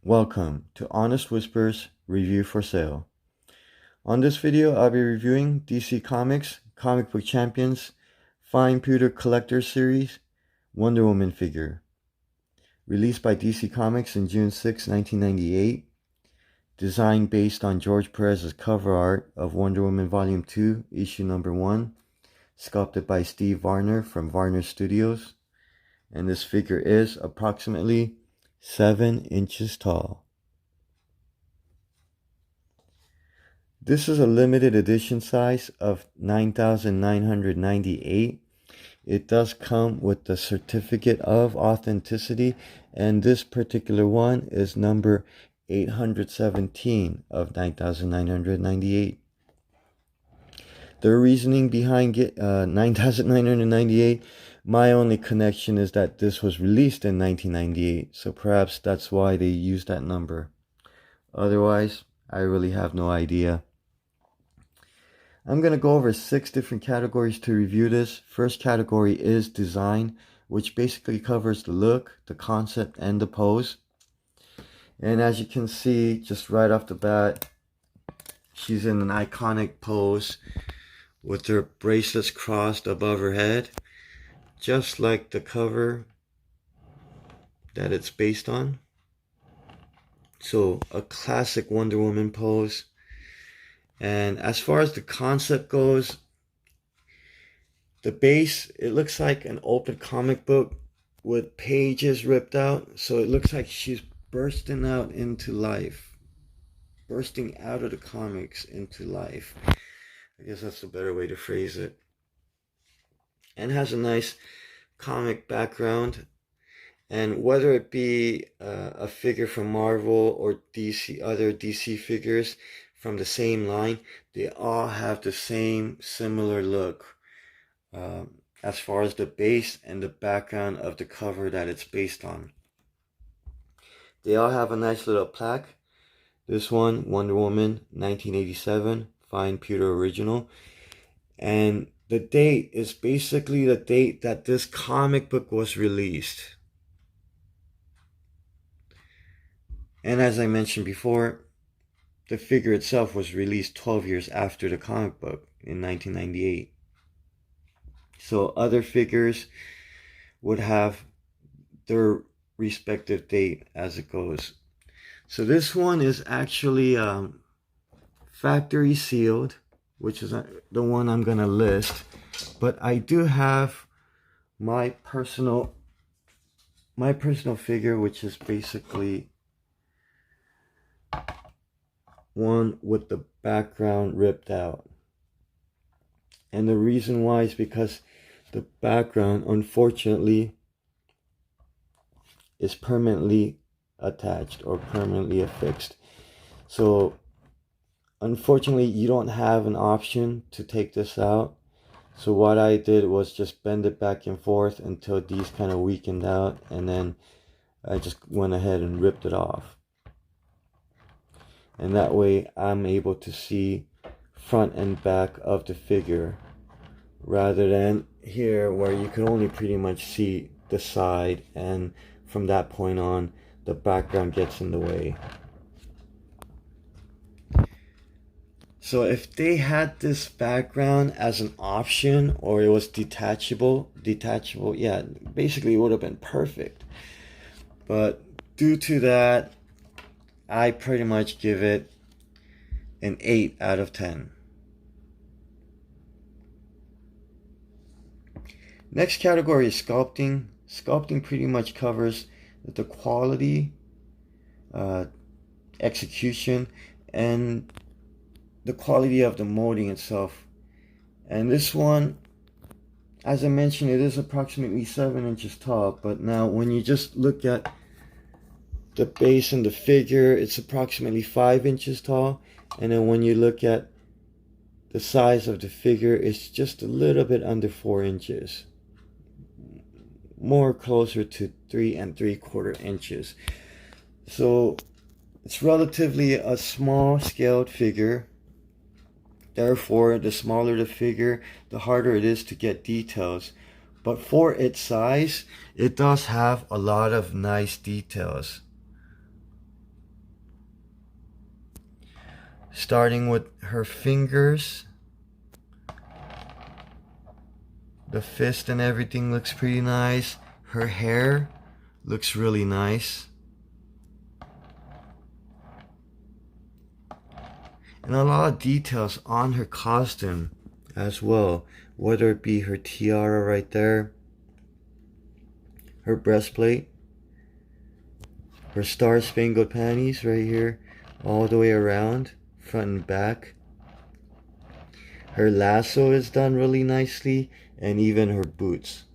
Welcome to Honest Whispers Review for Sale. On this video, I'll be reviewing DC Comics Comic Book Champions Fine Pewter Collector Series Wonder Woman figure. Released by DC Comics in June 6, 1998. Designed based on George Perez's cover art of Wonder Woman Volume 2, Issue Number 1. Sculpted by Steve Varner from Varner Studios. And this figure is approximately 7 inches tall. This is a limited edition size of 9,998. It does come with the certificate of authenticity, and this particular one is number 817 of 9,998. The reasoning behind 9,998, my only connection is that this was released in 1998, so perhaps that's why they used that number. Otherwise, I really have no idea. I'm going to go over 6 different categories to review this. First category is design, which basically covers the look, the concept, and the pose. And as you can see, just right off the bat, she's in an iconic pose with her bracelets crossed above her head, just like the cover that it's based on. So a classic Wonder Woman pose. And as far as the concept goes, the base, it looks like an open comic book with pages ripped out. So it looks like she's bursting out into life, bursting out of the comics into life. I guess that's a better way to phrase it. And has a nice comic background. And whether it be a figure from Marvel or DC, other DC figures from the same line, they all have the same similar look as far as the base and the background of the cover that it's based on. They all have a nice little plaque. This one, Wonder Woman 1987, Fine Pewter Original. And the date is basically the date that this comic book was released. And as I mentioned before, the figure itself was released 12 years after the comic book in 1998. So other figures would have their respective date as it goes. So this one is actually factory sealed, which is the one I'm going to list. But I do have my personal figure, which is basically one with the background ripped out. And the reason why is because the background, unfortunately, is permanently attached or permanently affixed. So unfortunately, you don't have an option to take this out. So what I did was just bend it back and forth until these kind of weakened out, and then I just went ahead and ripped it off. And that way I'm able to see front and back of the figure, rather than here where you can only pretty much see the side, and from that point on the background gets in the way. So if they had this background as an option, or it was detachable, yeah, basically it would have been perfect. But due to that, I pretty much give it an 8 out of 10. Next category is sculpting. Sculpting pretty much covers the quality, execution, and the quality of the molding itself. And this one, as I mentioned, it is approximately 7 inches tall. But now when you just look at the base and the figure, it's approximately 5 inches tall. And then when you look at the size of the figure, it's just a little bit under 4 inches. More closer to 3 3/4 inches. So it's relatively a small scaled figure. Therefore, the smaller the figure, the harder it is to get details. But for its size, it does have a lot of nice details. Starting with her fingers, the fist and everything looks pretty nice. Her hair looks really nice. And a lot of details on her costume as well, whether it be her tiara right there, her breastplate, her star-spangled panties right here, all the way around, front and back. Her lasso is done really nicely, and even her boots.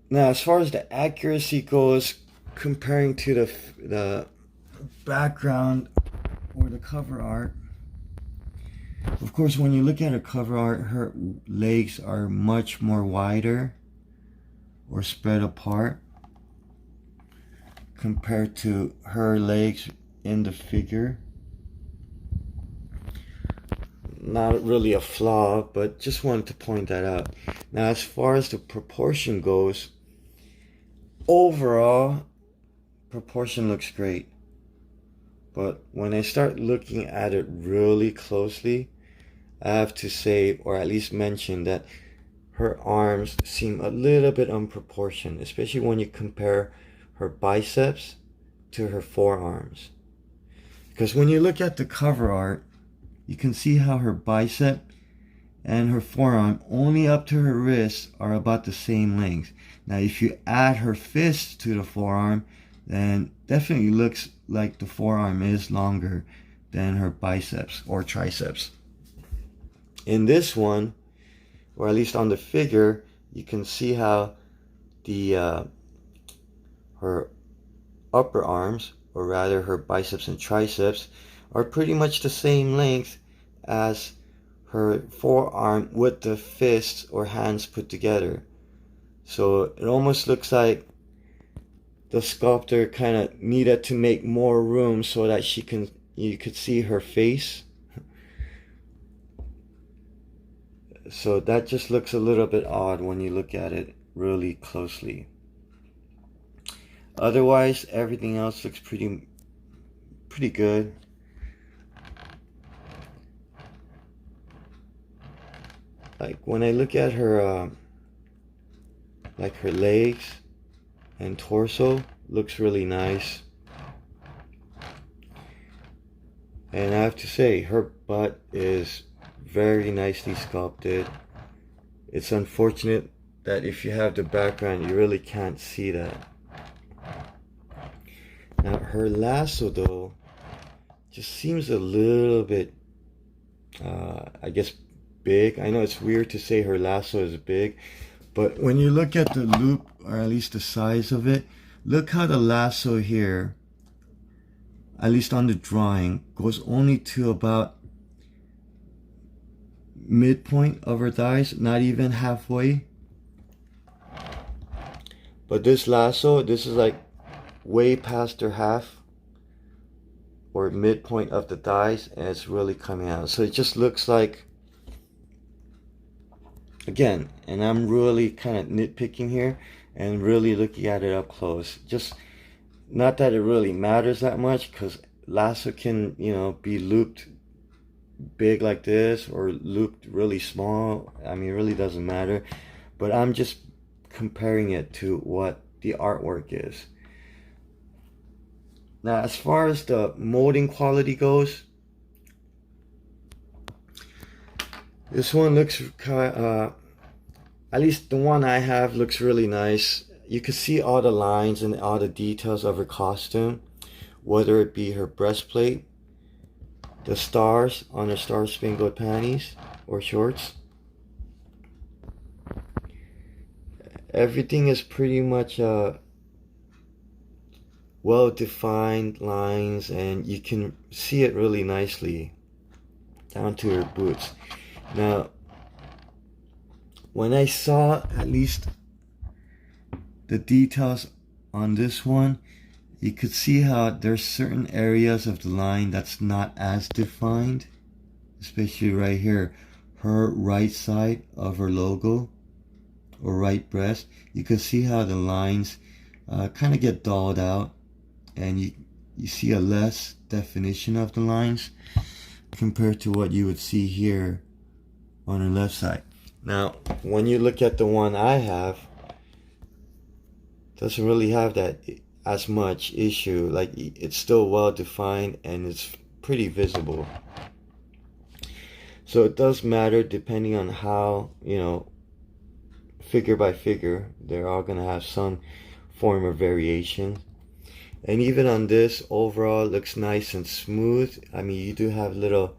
Now, as far as the accuracy goes, comparing to the background or the cover art, of course, when you look at her cover art, her legs are much more wider or spread apart compared to her legs in the figure. Not really a flaw, but just wanted to point that out. Now, as far as the proportion goes, overall proportion looks great, but when I start looking at it really closely, I have to say, or at least mention, that her arms seem a little bit unproportioned, especially when you compare her biceps to her forearms. Because when you look at the cover art, you can see how her bicep and her forearm, only up to her wrists, are about the same length. Now, if you add her fist to the forearm, then definitely looks like the forearm is longer than her biceps or triceps. In this one, or at least on the figure, you can see how the her upper arms, or rather her biceps and triceps, are pretty much the same length as her forearm with the fists or hands put together. So it almost looks like the sculptor kind of needed to make more room so that you could see her face. So that just looks a little bit odd when you look at it really closely. Otherwise, everything else looks pretty good. Like when I look at her, like her legs and torso, looks really nice. And I have to say, her butt is very nicely sculpted. It's unfortunate that if you have the background, you really can't see that. Now, her lasso, though, just seems a little bit, I guess, big. I know it's weird to say her lasso is big, but when you look at the loop, or at least the size of it, look how the lasso here, at least on the drawing, goes only to about midpoint of her thighs, not even halfway. But this lasso, this is like way past her half or midpoint of the thighs, and it's really coming out. So it just looks like, again, and I'm really kind of nitpicking here and really looking at it up close. Just not that it really matters that much, because lasso can, you know, be looped big like this or looped really small. I mean, it really doesn't matter. But I'm just comparing it to what the artwork is. Now, as far as the molding quality goes, this one looks at least the one I have looks really nice. You can see all the lines and all the details of her costume, whether it be her breastplate, the stars on her star-spangled panties or shorts. Everything is pretty much well-defined lines, and you can see it really nicely down to her boots. Now, when I saw at least the details on this one, you could see how there's certain areas of the line that's not as defined, especially right here, her right side of her logo or right breast. You can see how the lines kind of get dulled out and you see a less definition of the lines compared to what you would see here on the left side. Now, when you look at the one I have, it doesn't really have that as much issue. Like, it's still well defined and it's pretty visible. So it does matter depending on how, you know, figure by figure, they're all going to have some form of variation. And even on this, overall, it looks nice and smooth. I mean, you do have little,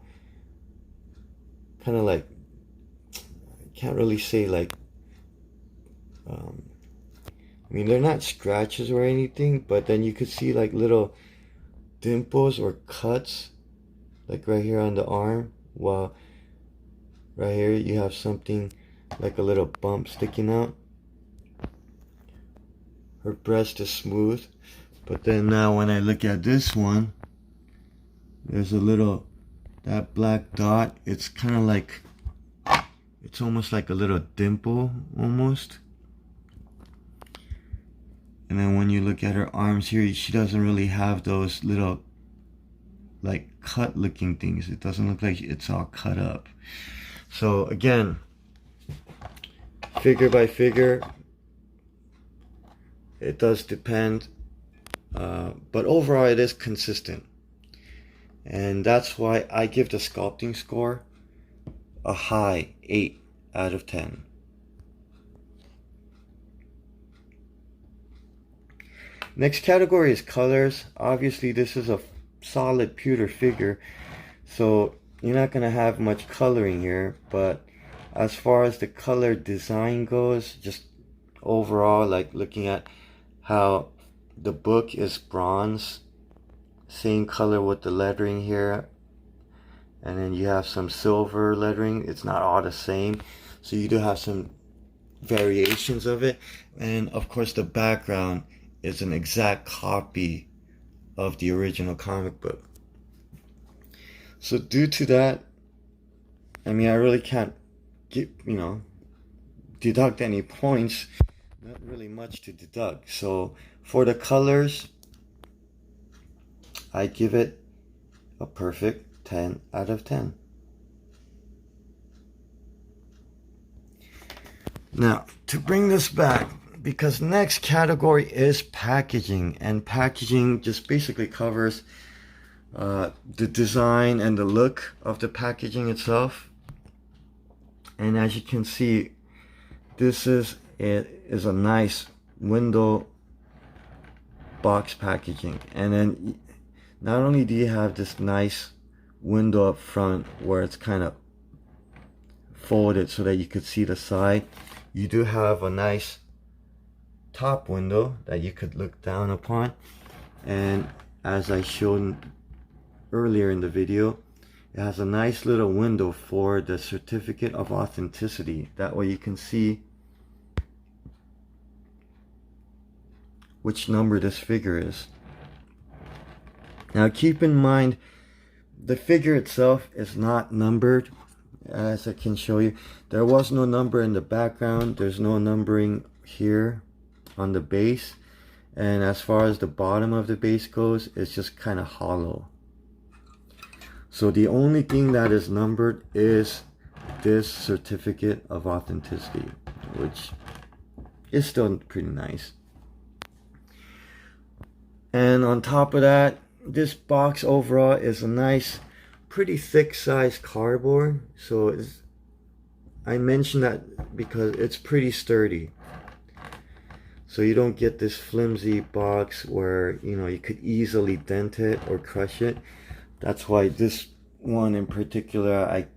kind of like, I can't really say like, I mean, they're not scratches or anything, but then you could see like little dimples or cuts, like right here on the arm, while right here you have something like a little bump sticking out. Her breast is smooth, but then now when I look at this one, there's a little, that black dot, it's kind of like, it's almost like a little dimple almost. And then when you look at her arms here, she doesn't really have those little like cut looking things. It doesn't look like it's all cut up. So again, figure by figure, it does depend, but overall it is consistent, and that's why I give the sculpting score a high 8 out of 10. Next category is colors. Obviously this is a solid pewter figure, so you're not going to have much coloring here, but as far as the color design goes, just overall, like looking at how the book is bronze, same color with the lettering here, and then you have some silver lettering. It's not all the same, so you do have some variations of it. And of course the background is an exact copy of the original comic book. So due to that, I mean, I really can't get, you know, deduct any points. Not really much to deduct. So for the colors, I give it a perfect 10 out of 10. Now, to bring this back, because next category is packaging, and packaging just basically covers the design and the look of the packaging itself. And as you can see, this is a nice window box packaging, and then not only do you have this nice window up front where it's kind of folded so that you could see the side, you do have a nice top window that you could look down upon. And as I showed earlier in the video, it has a nice little window for the certificate of authenticity. That way you can see which number this figure is. Now keep in mind, the figure itself is not numbered. As I can show you, there was no number in the background. There's no numbering here on the base, and as far as the bottom of the base goes, it's just kind of hollow. So the only thing that is numbered is this certificate of authenticity, which is still pretty nice. And on top of that, this box overall is a nice, pretty thick size cardboard. So I mention that because it's pretty sturdy. So you don't get this flimsy box where, you know, you could easily dent it or crush it. That's why this one in particular, I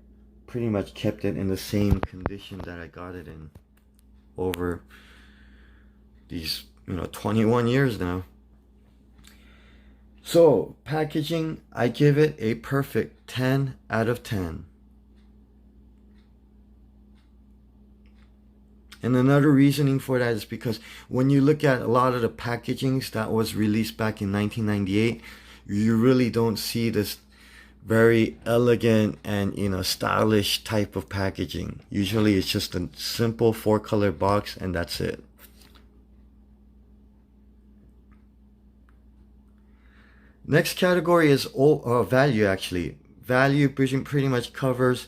pretty much kept it in the same condition that I got it in over these, 21 years now. So packaging, I give it a perfect 10 out of 10. And another reasoning for that is because when you look at a lot of the packagings that was released back in 1998, you really don't see this very elegant and stylish type of packaging. Usually it's just a simple 4-color box and that's it. Next category is value actually. Value pretty much covers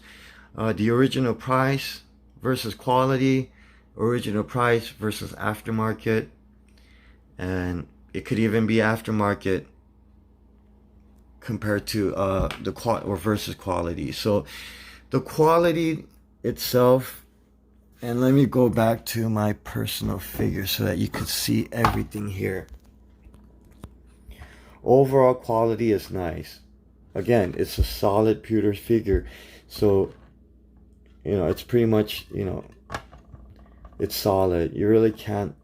the original price versus quality, original price versus aftermarket, and it could even be aftermarket compared to the or versus quality. So the quality itself, and let me go back to my personal figure so that you could see everything here. Overall quality is nice. Again, it's a solid pewter figure, so it's pretty much, it's solid. You really can't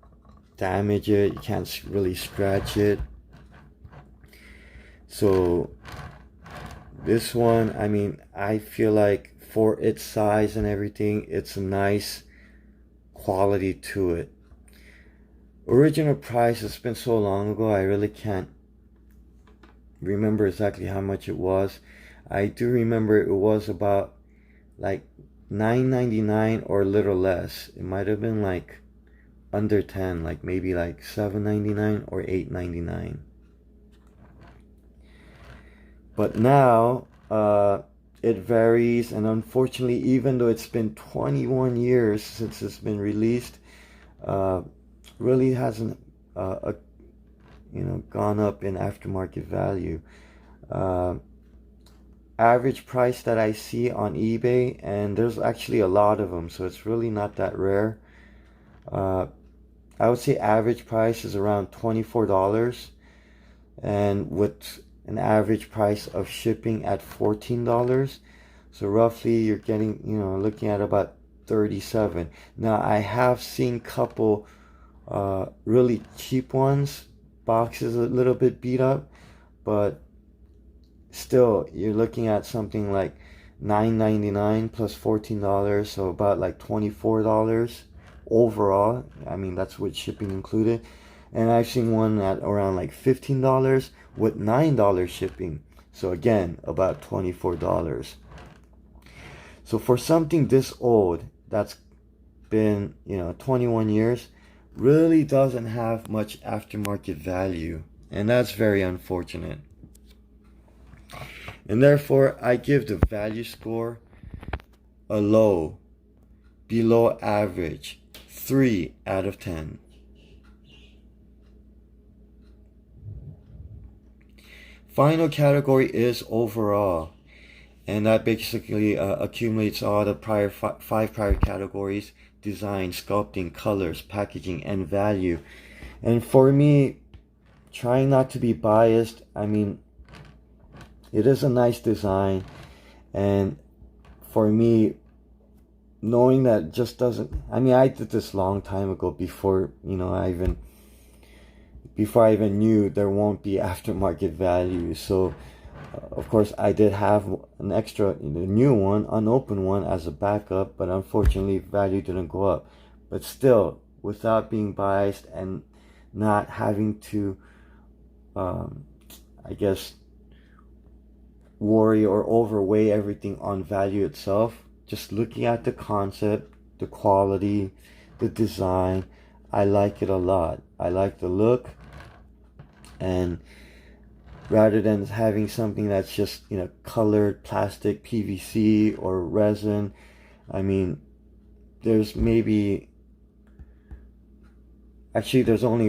damage it, you can't really scratch it. So this one, I mean, I feel like for its size and everything, it's a nice quality to it. Original price, it's been so long ago, I really can't remember exactly how much it was. I do remember it was about like $9.99 or a little less. It might have been like under 10, like maybe like $7.99 or $8.99. But now it varies, and unfortunately, even though it's been 21 years since it's been released, really hasn't gone up in aftermarket value. Average price that I see on eBay, and there's actually a lot of them, so it's really not that rare. I would say average price is around $24, and with an average price of shipping at $14. So roughly you're getting, looking at about 37. Now I have seen couple really cheap ones, boxes a little bit beat up, but still you're looking at something like $9.99 plus $14, so about like $24 overall. I mean, that's with shipping included. And I've seen one at around like $15 with $9 shipping, so again about $24. So for something this old, that's been 21 years, really doesn't have much aftermarket value, and that's very unfortunate. And therefore I give the value score a low, below average, 3 out of 10. Final category is overall, and that basically accumulates all the prior five prior categories: design, sculpting, colors, packaging, and value. And for me, trying not to be biased, I mean, it is a nice design, and for me, knowing that just doesn't, I mean, I did this long time ago before I even knew there won't be aftermarket value. So of course I did have an extra new one, unopened one, as a backup, but unfortunately value didn't go up. But still, without being biased and not having to I guess worry or overweigh everything on value itself, just looking at the concept, the quality, the design, I like it a lot. I like the look. And rather than having something that's just colored plastic, PVC, or resin, I mean, there's only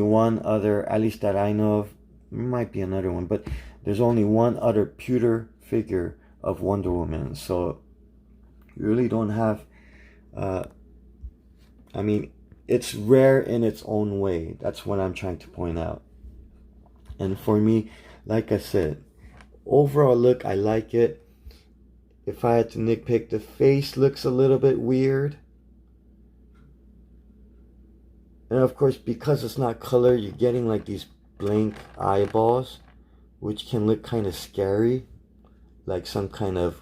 one other, at least that I know of, might be another one, but there's only one other pewter figure of Wonder Woman. So you really don't have I mean, it's rare in its own way. That's what I'm trying to point out. And for me, like I said, overall look, I like it. If I had to nitpick, the face looks a little bit weird. And of course, because it's not colored, you're getting like these blank eyeballs, which can look kind of scary, like some kind of,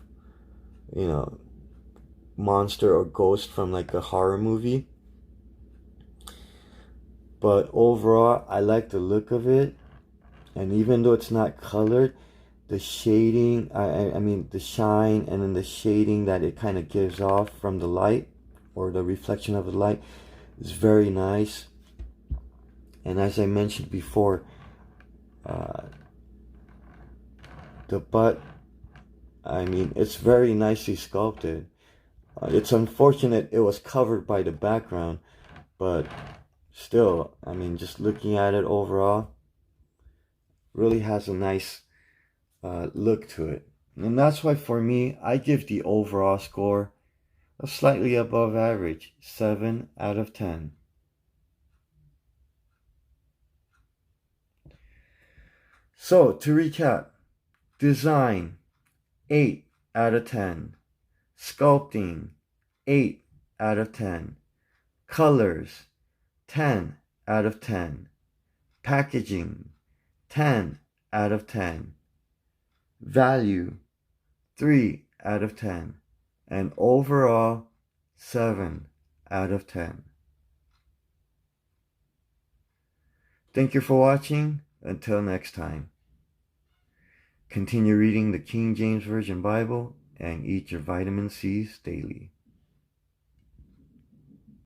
monster or ghost from like a horror movie. But overall, I like the look of it. And even though it's not colored, the shading, I mean the shine and then the shading that it kind of gives off from the light, or the reflection of the light, is very nice. And as I mentioned before, The butt, I mean, it's very nicely sculpted. It's unfortunate it was covered by the background, but still, I mean, just looking at it overall, really has a nice look to it. And that's why for me, I give the overall score a slightly above average, 7 out of 10. So, to recap, design, 8 out of 10. Sculpting, 8 out of 10. Colors, 10 out of 10. Packaging, 10 out of 10. Value, 3 out of 10. And overall, 7 out of 10. Thank you for watching. Until next time. Continue reading the King James Version Bible and eat your vitamin C's daily.